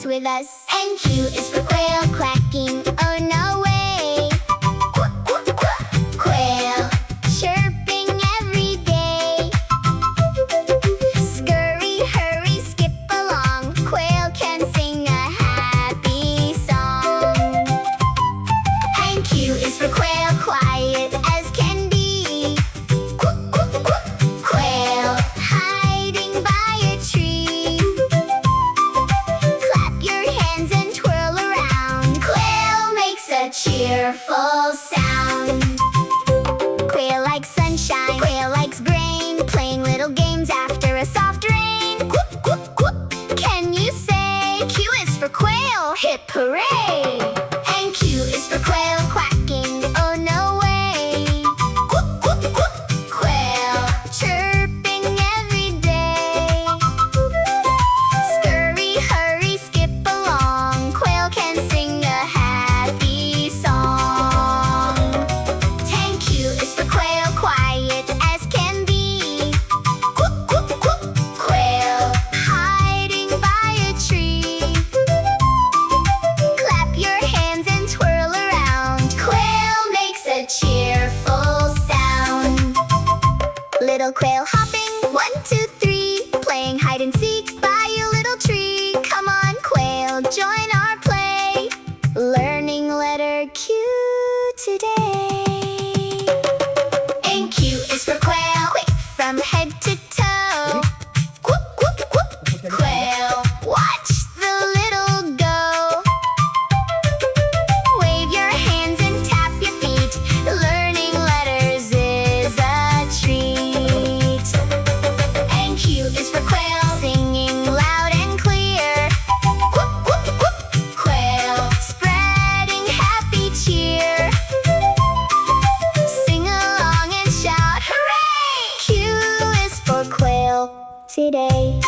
dance with us. And Q is for quail quacking, oh no way. Quack, quack, quack. Quail chirping every day. Scurry, hurry, skip along. Quail can sing a happy song. And Q is for quail quiet as can be. Quack, quack, quack. Quail hiding by a tree. Clap your hands and twirl around. Quail makes a cheerful sound. Quail likes sunshine, quail likes grain, playing little games after a soft rain. Quack, quack, quack. Can you say Q is for quail? Hip hooray! And Q is for quail quacking, oh no way. Quack, quack, quack. Quail chirping every day. Scurry, hurry, skip along. Quail can sing a happy song. And Q is for quail quiet as can be. Quack, quack, quack. Quail hiding by a tree. Clap your hands and twirl around. Quail makes a cheerful sound. Little quail hopping, 1, 2, 3, playing hide and seek by a little tree. Come on, quail, join our play, learning letter Q today. And Q is for quail, quick from head to toe. Quack, quack, quack. Quail, watch the little go. Wave your hands and tap your feet. Learning letters is a treat. And Q is for quail, singing loud and clear. Quack, quack, quack. Quail, spreading happy cheer. Sing along and shout, hooray! Q is for quail today.